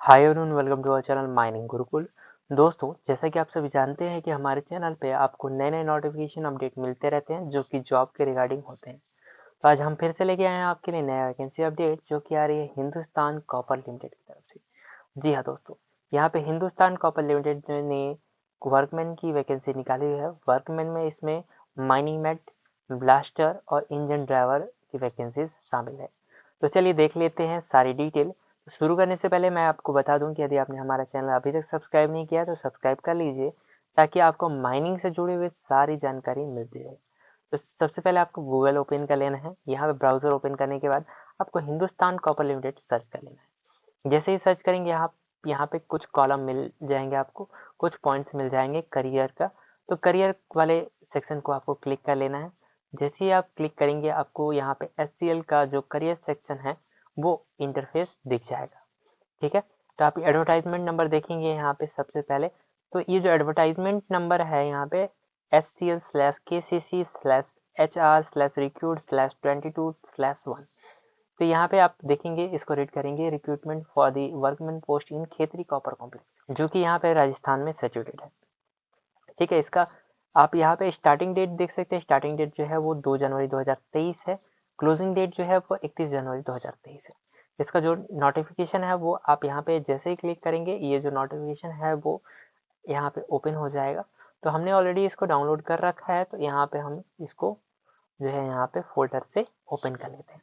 Hi everyone, welcome to our channel mining Gurukul. दोस्तों, जैसा कि आप सभी जानते हैं कि हमारे चैनल पे आपको नए नए नोटिफिकेशन अपडेट मिलते रहते हैं जो कि जॉब के रिगार्डिंग होते हैं। तो आज हम फिर से लेके आए हैं आपके लिए नया वैकेंसी अपडेट जो कि आ रही है हिंदुस्तान कॉपर लिमिटेड की तरफ से। जी हाँ दोस्तों, यहाँ पे हिंदुस्तान कॉपर लिमिटेड ने वर्कमैन की वैकेंसी निकाली है। वर्कमैन में इसमें माइनिंग मेट, ब्लास्टर और इंजन ड्राइवर की वैकेंसी शामिल है। तो चलिए देख लेते हैं सारी डिटेल। शुरू करने से पहले मैं आपको बता दूं कि यदि आपने हमारा चैनल अभी तक सब्सक्राइब नहीं किया तो सब्सक्राइब कर लीजिए ताकि आपको माइनिंग से जुड़ी हुई सारी जानकारी मिलती रहे। तो सबसे पहले आपको गूगल ओपन कर लेना है। यहाँ पे ब्राउजर ओपन करने के बाद आपको हिंदुस्तान कॉपर लिमिटेड सर्च कर लेना है। जैसे ही सर्च करेंगे यहाँ पे कुछ कॉलम मिल जाएंगे, आपको कुछ पॉइंट्स मिल जाएंगे करियर का। तो करियर वाले सेक्शन को आपको क्लिक कर लेना है। जैसे ही आप क्लिक करेंगे आपको यहाँ पे एचसीएल का जो करियर सेक्शन है वो इंटरफेस दिख जाएगा। ठीक है, तो आप एडवर्टाइजमेंट नंबर देखेंगे यहाँ पे सबसे पहले। तो ये जो एडवर्टाइजमेंट नंबर है यहाँ पे SCL/KCC/HR/recruit/22/1। तो यहाँ पे आप देखेंगे, इसको रीड करेंगे, recruitment for the workman post in Khetri copper complex, जो कि यहाँ पे राजस्थान में सिचुएटेड है। ठीक है, इसका आप यहाँ पे स्टार्टिंग डेट देख सकते हैं। स्टार्टिंग डेट जो है वो 2 जनवरी 2023 है। क्लोजिंग डेट जो है वो 31 जनवरी 2023 है। इसका जो नोटिफिकेशन है वो आप यहाँ पे जैसे ही क्लिक करेंगे ये जो नोटिफिकेशन है वो यहाँ पे ओपन हो जाएगा। तो हमने ऑलरेडी इसको डाउनलोड कर रखा है, तो यहाँ पे हम इसको जो है यहाँ पे फोल्डर से ओपन कर लेते हैं।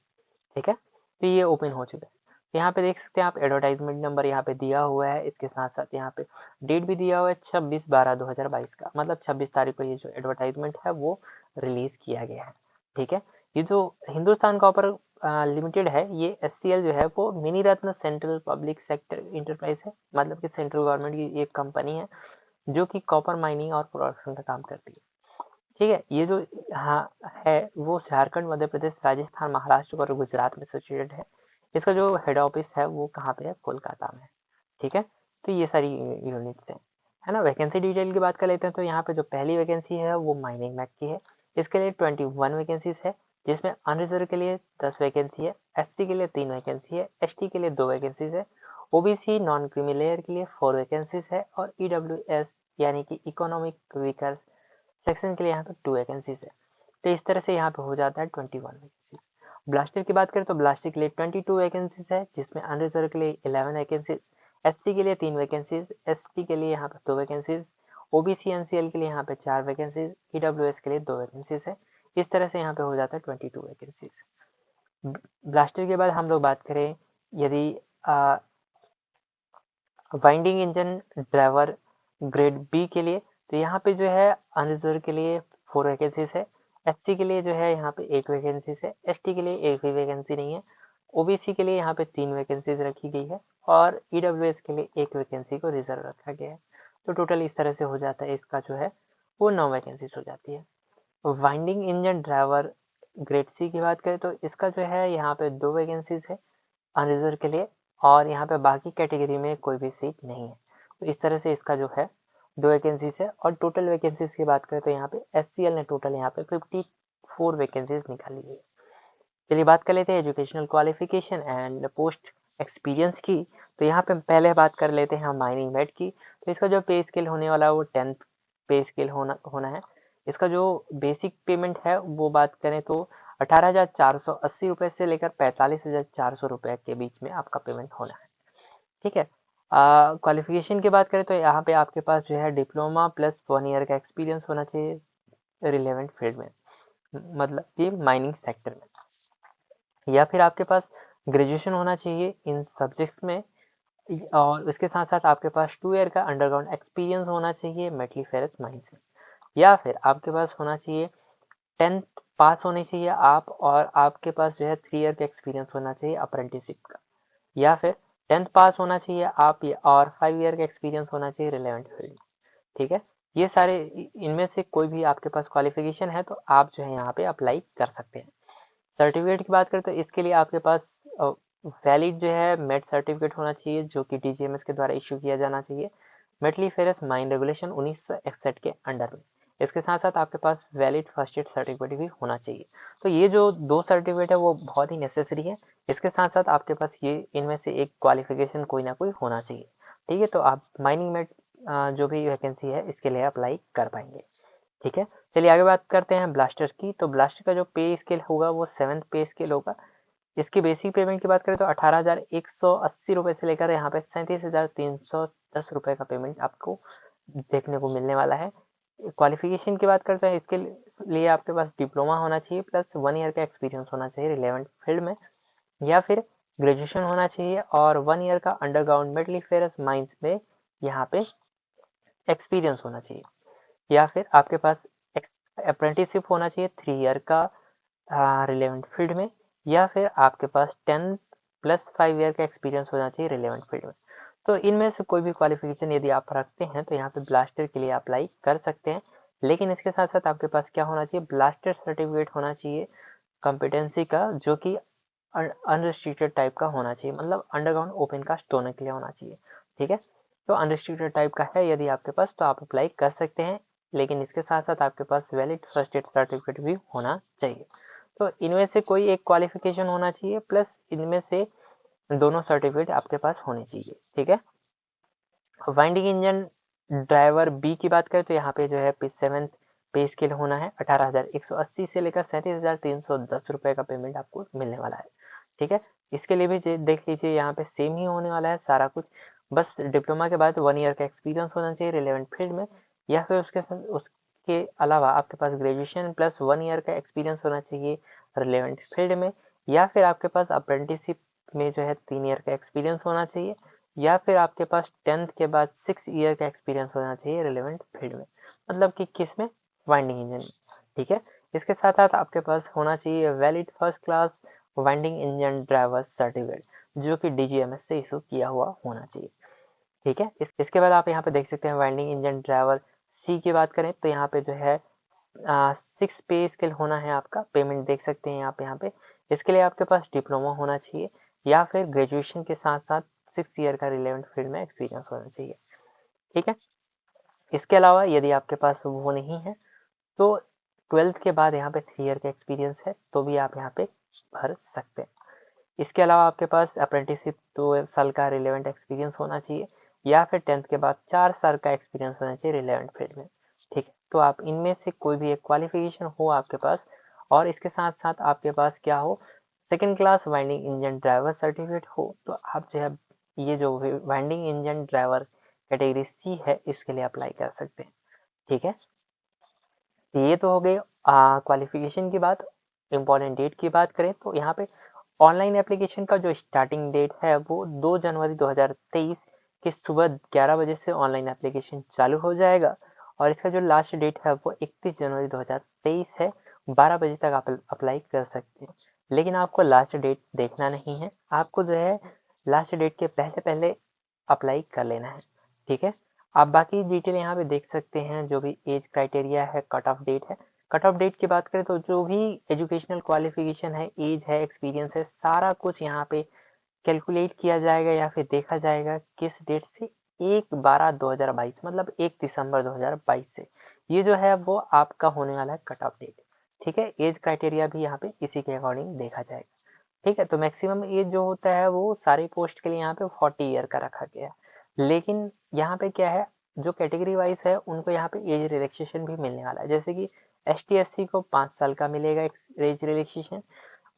ठीक है, तो ये ओपन हो चुका है। यहाँ पे देख सकते हैं आप, एडवर्टाइजमेंट नंबर यहाँ पे दिया हुआ है। इसके साथ साथ यहाँ पे डेट भी दिया हुआ है 26/12/2022 का, मतलब 26 तारीख को ये जो एडवर्टाइजमेंट है वो रिलीज किया गया है। ठीक है, ये जो हिंदुस्तान कॉपर लिमिटेड है, ये एससीएल जो है वो मिनी रत्न सेंट्रल पब्लिक सेक्टर इंटरप्राइज है। मतलब कि सेंट्रल गवर्नमेंट की एक कंपनी है जो कि कॉपर माइनिंग और प्रोडक्शन का काम करती है। ठीक है, ये जो हाँ है वो झारखंड, मध्य प्रदेश, राजस्थान, महाराष्ट्र और गुजरात में सिचुएटेड है। इसका जो हेड ऑफिस है वो कहाँ पे है? कोलकाता में। ठीक है, तो ये सारी यूनिट्स है ना। वैकेंसी डिटेल की बात कर लेते हैं। तो यहाँ पे जो पहली वैकेंसी है वो माइनिंग मैक की है। इसके लिए 21 वैकेंसीज है, जिसमें अनरिजर्व के लिए 10 वैकेंसी है, एससी के लिए 3 वैकेंसी है, एसटी के लिए 2 वैकेंसीज है, ओबीसी नॉन क्रीमी लेयर के लिए 4 वैकेंसीज है और ईडब्ल्यूएस यानी कि इकोनॉमिक वीकर सेक्शन के लिए यहाँ पे 2 वैकेंसीज है। तो इस तरह से यहाँ पे हो जाता है 21 वैकेंसीज। ब्लास्टर की बात करें तो ब्लास्टर के लिए 22 वैकेंसीज है, जिसमें अनरिजर्व के लिए 11 वैकेंसीज, एससी के लिए 3 वैकेंसीज, एसटी के लिए यहाँ पे 2 वैकेंसीज, ओबीसी एनसीएल के लिए यहाँ पे 4 वैकेंसीज, ईडब्ल्यूएस के लिए 2 वैकेंसीज है। इस तरह से यहाँ पे हो जाता है 22 वैकेंसीज। ब्लास्टर के बाद हम लोग बात करें यदि winding engine driver grade B के लिए, तो यहाँ पे जो है अनरिजर्व के लिए 4 वैकेंसीज है, एससी के लिए जो है यहाँ पे 1 वैकेंसीज है, एसटी के लिए एक भी वैकेंसी नहीं है, ओबीसी के लिए यहाँ पे 3 वैकेंसीज रखी गई है और ईडब्ल्यूएस के लिए 1 वैकेंसी को रिजर्व रखा गया है। तो टोटल इस तरह से हो जाता है, इसका जो है वो 9 वैकेंसीज हो जाती है। Winding engine driver grade C की बात करें तो इसका जो है यहाँ पे 2 वैकेंसीज है अनरिजर्व के लिए, और यहाँ पे बाकी कैटेगरी में कोई भी सीट नहीं है। तो इस तरह से इसका जो है 2 वैकेंसीज है। और टोटल वैकेंसीज की बात करें तो यहाँ पे एचसीएल ने टोटल यहाँ पे 54 वैकेंसीज निकाली है। चलिए बात कर लेते हैं educational qualification and post experience की। तो यहाँ पे पहले बात कर लेते हैं हम माइनिंग मेट की। तो इसका जो पे स्केल होने वाला है वो 10th पे स्केल होना है। इसका जो बेसिक पेमेंट है वो बात करें तो 18,480 रुपये से लेकर 45,400 रुपये के बीच में आपका पेमेंट होना है। ठीक है, क्वालिफिकेशन की बात करें तो यहाँ पे आपके पास जो है डिप्लोमा प्लस 1 ईयर का एक्सपीरियंस होना चाहिए रिलेवेंट फील्ड में, मतलब कि माइनिंग सेक्टर में, या फिर आपके पास ग्रेजुएशन होना चाहिए इन सब्जेक्ट्स में, और उसके साथ साथ आपके पास 2 ईयर का अंडरग्राउंड एक्सपीरियंस होना चाहिए मेटली फेरस माइन से, या फिर आपके पास होना चाहिए 10th पास होनी चाहिए आप, और आपके पास जो है 3 ईयर का एक्सपीरियंस होना चाहिए अप्रेंटिसशिप का, या फिर 10th पास होना चाहिए आप और 5 ईयर का एक्सपीरियंस होना चाहिए रिलेवेंट फील्ड। ठीक है, ये सारे इनमें से कोई भी आपके पास क्वालिफिकेशन है तो आप जो है यहाँ पे अप्लाई कर सकते हैं। सर्टिफिकेट की बात करें तो इसके लिए आपके पास वैलिड जो है मेट सर्टिफिकेट होना चाहिए जो कि डीजीएमएस के द्वारा इशू किया जाना चाहिए मेटली फेरस माइन रेगुलेशन 1961 के अंडर में। इसके साथ साथ आपके पास वैलिड फर्स्ट एड सर्टिफिकेट भी होना चाहिए। तो ये जो 2 सर्टिफिकेट है वो बहुत ही नेसेसरी है, इसके साथ साथ आपके पास ये इनमें से एक क्वालिफिकेशन कोई ना कोई होना चाहिए। ठीक है, तो आप माइनिंग में जो भी वैकेंसी है इसके लिए अप्लाई कर पाएंगे। ठीक है, चलिए आगे बात करते हैं ब्लास्टर की। तो ब्लास्टर का जो पे स्केल होगा वो 7th पे स्केल होगा। इसकी बेसिक पेमेंट की बात करें तो 18,180 रुपए से लेकर यहाँ पे 37,310 रुपए का पेमेंट आपको देखने को मिलने वाला है। क्वालिफिकेशन की बात करते हैं, इसके लिए आपके पास डिप्लोमा होना चाहिए प्लस 1 ईयर का एक्सपीरियंस होना चाहिए रिलेवेंट फील्ड में, या फिर ग्रेजुएशन होना चाहिए और 1 ईयर का अंडरग्राउंड मेटल फेरस माइंस में यहाँ पे एक्सपीरियंस होना चाहिए, या फिर आपके पास अप्रेंटिसशिप होना चाहिए 3 ईयर का रिलेवेंट फील्ड में, या फिर आपके पास 10 प्लस 5 ईयर का एक्सपीरियंस होना चाहिए रिलेवेंट फील्ड में। तो इनमें से कोई भी क्वालिफिकेशन यदि आप रखते हैं तो यहाँ पे ब्लास्टर के लिए अप्लाई कर सकते हैं। लेकिन इसके साथ साथ आपके पास क्या होना चाहिए, ब्लास्टर सर्टिफिकेट होना चाहिए कॉम्पिटेंसी का, जो कि अनरिस्ट्रिक्टेड टाइप का होना चाहिए, मतलब अंडरग्राउंड ओपन कास्ट दोनों के लिए होना चाहिए। ठीक है, तो अनरिस्ट्रिक्टेड टाइप का है यदि आपके पास तो आप अप्लाई कर सकते हैं, लेकिन इसके साथ साथ आपके पास वैलिड फर्स्ट एड सर्टिफिकेट भी होना चाहिए। तो इनमें से कोई एक क्वालिफिकेशन होना चाहिए प्लस इनमें से दोनों सर्टिफिकेट आपके पास होने चाहिए। ठीक है, वाइंडिंग इंजन ड्राइवर बी की बात करें तो यहाँ पे जो है 7th पे स्केल होना है 18,180 से लेकर 37,310 रुपए का पेमेंट आपको मिलने वाला है। ठीक है, इसके लिए भी देख लीजिए यहाँ पे सेम ही होने वाला है सारा कुछ, बस डिप्लोमा के बाद 1 ईयर का एक्सपीरियंस होना चाहिए रिलेवेंट फील्ड में, या फिर उसके अलावा आपके पास ग्रेजुएशन प्लस 1 ईयर का एक्सपीरियंस होना चाहिए रिलेवेंट फील्ड में, या फिर आपके पास अप्रेंटिसशिप में जो है 3 ईयर का एक्सपीरियंस होना चाहिए, या फिर आपके पास 10th के बाद 6 ईयर का एक्सपीरियंस होना चाहिए रिलेवेंट फील्ड में, मतलब कि किस में, वाइंडिंग इंजन में। ठीक है, इसके साथ साथ आपके पास होना चाहिए valid first class winding engine driver certificate, जो कि DGMS से इशू किया हुआ होना चाहिए। ठीक है, इसके बाद आप यहाँ पे देख सकते हैं वाइंडिंग इंजन ड्राइवर सी की बात करें तो यहाँ पे जो है 6 पे स्केल होना है आपका, पेमेंट देख सकते हैं आप यहाँ पे। इसके लिए आपके पास डिप्लोमा होना चाहिए या फिर ग्रेजुएशन के साथ साथ 6 ईयर का रिलेवेंट फील्ड में एक्सपीरियंस होना चाहिए। ठीक है, इसके अलावा यदि आपके पास वो नहीं है तो 12th के बाद यहाँ पे 3 ईयर का एक्सपीरियंस है तो भी आप यहाँ पे भर सकते हैं। इसके अलावा आपके पास अप्रेंटिसशिप 2 साल का रिलेवेंट एक्सपीरियंस होना चाहिए, या फिर 10th के बाद 4 साल का एक्सपीरियंस होना चाहिए रिलेवेंट फील्ड में। ठीक है, तो आप इनमें से कोई भी एक क्वालिफिकेशन हो आपके पास, और इसके साथ साथ आपके पास क्या हो, second class winding engine driver certificate हो, तो आप जो है ये जो winding engine driver category C है इसके लिए अप्लाई कर सकते हैं। ठीक है, तो ये तो हो गई क्वालिफिकेशन की बात। इम्पोर्टेंट डेट की बात करें तो यहाँ पे ऑनलाइन एप्लीकेशन का जो स्टार्टिंग डेट है वो 2 जनवरी 2023 के सुबह 11 बजे से ऑनलाइन एप्लीकेशन चालू हो जाएगा, और इसका जो लास्ट डेट है वो 31 जनवरी 2023 है, 12 बजे तक आप अप्लाई कर सकते हैं। लेकिन आपको लास्ट डेट देखना नहीं है, आपको जो है लास्ट डेट के पहले पहले अप्लाई कर लेना है। ठीक है, आप बाकी डिटेल यहाँ पे देख सकते हैं, जो भी एज क्राइटेरिया है, कट ऑफ डेट है। कट ऑफ डेट की बात करें तो जो भी एजुकेशनल क्वालिफिकेशन है, एज है, एक्सपीरियंस है, सारा कुछ यहाँ पे कैलकुलेट किया जाएगा या फिर देखा जाएगा किस डेट से, 1/12/2022 मतलब 1 दिसंबर 2022 से। ये जो है वो आपका होने वाला है कट ऑफ डेट। ठीक है, एज क्राइटेरिया भी यहाँ पे इसी के अकॉर्डिंग देखा जाएगा। ठीक है, तो मैक्सिमम एज जो होता है वो सारी पोस्ट के लिए यहाँ पे 40 ईयर का रखा गया है। लेकिन यहाँ पे क्या है, जो कैटेगरी वाइज है उनको यहाँ पे एज रिलैक्सेशन भी मिलने वाला है, जैसे कि ST SC को 5 साल का मिलेगा age relaxation,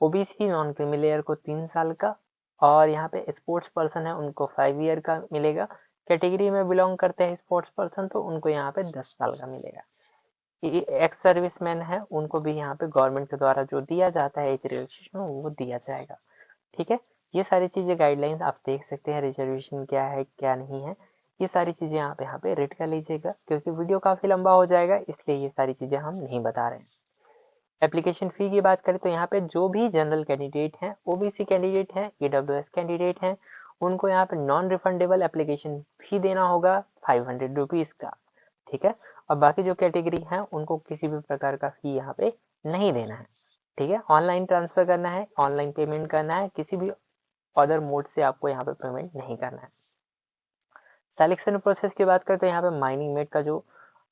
OBC non creamy को 3 साल का, और यहाँ पे स्पोर्ट्स पर्सन है उनको 5 ईयर का मिलेगा। कैटेगरी में बिलोंग करते हैं स्पोर्ट्स पर्सन तो उनको यहाँ पे 10 साल का मिलेगा। एक्स सर्विसमैन है उनको भी यहाँ पे गवर्नमेंट के द्वारा जो दिया जाता है एज रिलैक्सेशन वो दिया जाएगा। ठीक है, ये सारी चीजें गाइडलाइंस आप देख सकते हैं, रिजर्वेशन क्या है क्या नहीं है, ये सारी चीजें आप यहाँ पे रेड कर लीजिएगा, क्योंकि वीडियो काफी लंबा हो जाएगा इसलिए ये सारी चीजें हम नहीं बता रहे हैं। एप्लीकेशन फी की बात करें तो यहाँ पे जो भी जनरल कैंडिडेट हैं, OBC कैंडिडेट हैं, EWS कैंडिडेट हैं, उनको यहाँ पे नॉन रिफंडेबल एप्लीकेशन फी देना होगा 500 रुपीज का। ठीक है, और बाकी जो कैटेगरी है उनको किसी भी प्रकार का फी यहाँ पे नहीं देना है। ठीक है, ऑनलाइन ट्रांसफर करना है, ऑनलाइन पेमेंट करना है, किसी भी अदर मोड से आपको यहाँ पे पेमेंट नहीं करना है। सिलेक्शन प्रोसेस की बात करें तो यहाँ पे माइनिंग मेट का जो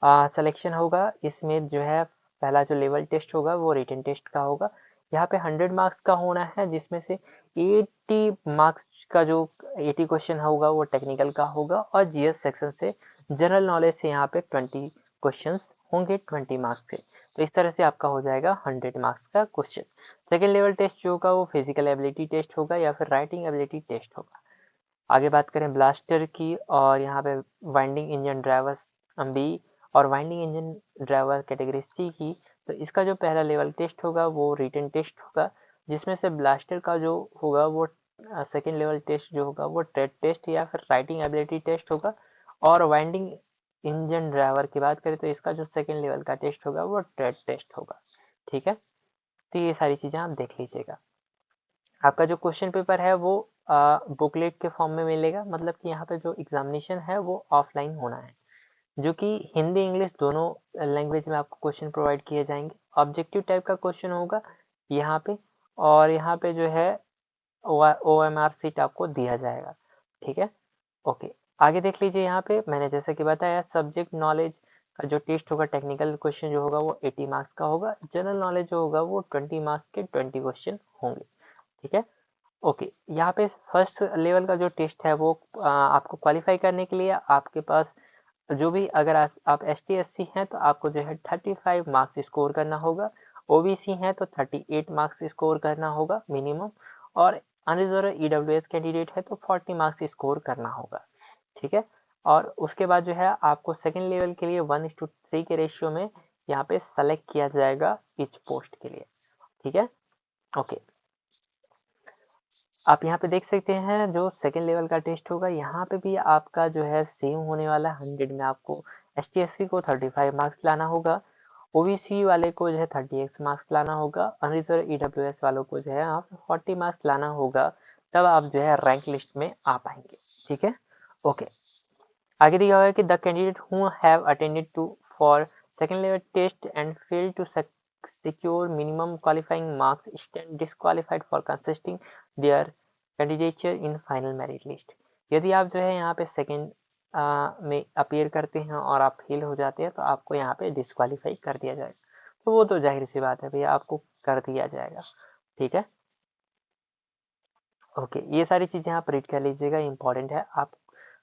सिलेक्शन होगा, इसमें जो है पहला जो लेवल टेस्ट होगा वो रिटन टेस्ट का होगा। यहाँ पे 100 मार्क्स का होना है, जिसमें से 80 मार्क्स का जो 80 क्वेश्चन होगा वो टेक्निकल का होगा, और जीएस सेक्शन से जनरल नॉलेज से यहाँ पे 20 क्वेश्चंस होंगे 20 मार्क्स के। तो इस तरह से आपका हो जाएगा 100 मार्क्स का क्वेश्चन। सेकेंड लेवल टेस्ट जो होगा वो फिजिकल एबिलिटी टेस्ट होगा या फिर राइटिंग एबिलिटी टेस्ट होगा। आगे बात करें ब्लास्टर की, और यहाँ पे वाइंडिंग इंजन ड्राइवर बी और winding engine driver category C की, तो इसका जो पहला लेवल टेस्ट होगा वो रिटन टेस्ट होगा, जिसमें से ब्लास्टर का जो होगा वो सेकेंड लेवल टेस्ट जो होगा वो ट्रेड टेस्ट या फिर राइटिंग एबिलिटी टेस्ट होगा। और वाइंडिंग इंजन ड्राइवर की बात करें तो इसका जो सेकेंड लेवल का टेस्ट होगा वो ट्रेड टेस्ट होगा। ठीक है, तो ये सारी चीज़ें आप देख लीजिएगा। आपका जो क्वेश्चन पेपर है वो बुकलेट के फॉर्म में मिलेगा, मतलब कि यहाँ पे जो एग्जामिनेशन है वो ऑफलाइन होना है, जो कि हिंदी इंग्लिश दोनों लैंग्वेज में आपको क्वेश्चन प्रोवाइड किए जाएंगे। ऑब्जेक्टिव टाइप का क्वेश्चन होगा यहाँ पे, और यहाँ पे जो है OMR सीट आपको दिया जाएगा। ठीक है, ओके। आगे देख लीजिए, यहाँ पे मैंने जैसे कि बताया सब्जेक्ट नॉलेज का जो टेस्ट होगा टेक्निकल क्वेश्चन जो होगा वो 80 मार्क्स का होगा, जनरल नॉलेज जो होगा वो 20 मार्क्स के 20 क्वेश्चन होंगे। ठीक है, ओके। यहाँ पे फर्स्ट लेवल का जो टेस्ट है वो आपको क्वालिफाई करने के लिए आपके पास जो भी, अगर आप ST/SC हैं तो आपको जो है 35 मार्क्स स्कोर करना होगा, OBC हैं तो 38 मार्क्स स्कोर करना होगा मिनिमम, और अनरिजर्व EWS कैंडिडेट है तो 40 मार्क्स स्कोर करना होगा। ठीक है, और उसके बाद जो है आपको सेकेंड लेवल के लिए 1:3 के रेशियो में यहाँ पे सेलेक्ट किया जाएगा इच पोस्ट के लिए। ठीक है, ओके। आप यहाँ पे देख सकते हैं जो सेकेंड लेवल का टेस्ट होगा यहाँ पे भी आपका जो है सेम होने वाला है। 100 में आपको ST/SC को 35 मार्क्स लाना होगा, OBC वाले को जो है 38 मार्क्स लाना होगा, अनरिजर्व EWS वालों को जो है आप 40 मार्क्स लाना होगा, तब आप जो है रैंक लिस्ट में आ पाएंगे। ठीक है, ओके। आगे दिया हुआ है कि the candidate who have attended to for second level test and fail to secure minimum qualifying marks stand disqualified for consisting their candidature in final merit list। यदि आप जो है यहाँ पे सेकेंड में अपीयर करते हैं और आप फेल हो जाते हैं तो आपको यहाँ पे डिस्क्वालीफाई कर दिया जाएगा। तो वो तो जाहिर सी बात है भैया, आपको कर दिया जाएगा। ठीक है, ओके। ये सारी चीज़ें आप रीड कर लीजिएगा, इंपॉर्टेंट है। आप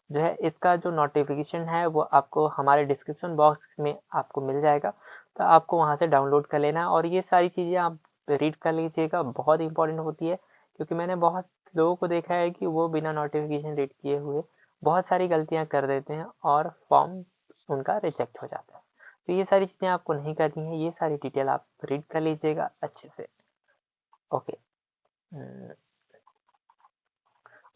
जो है इसका जो नोटिफिकेशन है वो आपको हमारे डिस्क्रिप्शन बॉक्स में आपको मिल जाएगा, तो आपको वहाँ से डाउनलोड कर लेना, और ये सारी चीज़ें आप रीड कर लीजिएगा, बहुत इंपॉर्टेंट होती है। क्योंकि मैंने बहुत लोगों को देखा है कि वो बिना नोटिफिकेशन रीड किए हुए बहुत सारी गलतियाँ कर देते हैं और फॉर्म उनका रिजेक्ट हो जाता है। तो ये सारी चीज़ें आपको नहीं करनी है, ये सारी डिटेल आप रीड कर लीजिएगा अच्छे से। ओके,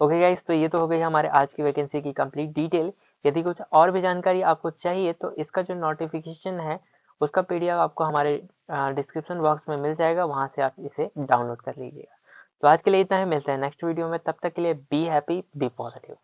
ओके गाइस, तो ये तो हो गई हमारे आज की वैकेंसी की कंप्लीट डिटेल। यदि कुछ और भी जानकारी आपको चाहिए तो इसका जो नोटिफिकेशन है उसका PDF आपको हमारे डिस्क्रिप्शन बॉक्स में मिल जाएगा, वहां से आप इसे डाउनलोड कर लीजिएगा। तो आज के लिए इतना ही, मिलते हैं नेक्स्ट वीडियो में, तब तक के लिए बी हैप्पी बी पॉजिटिव।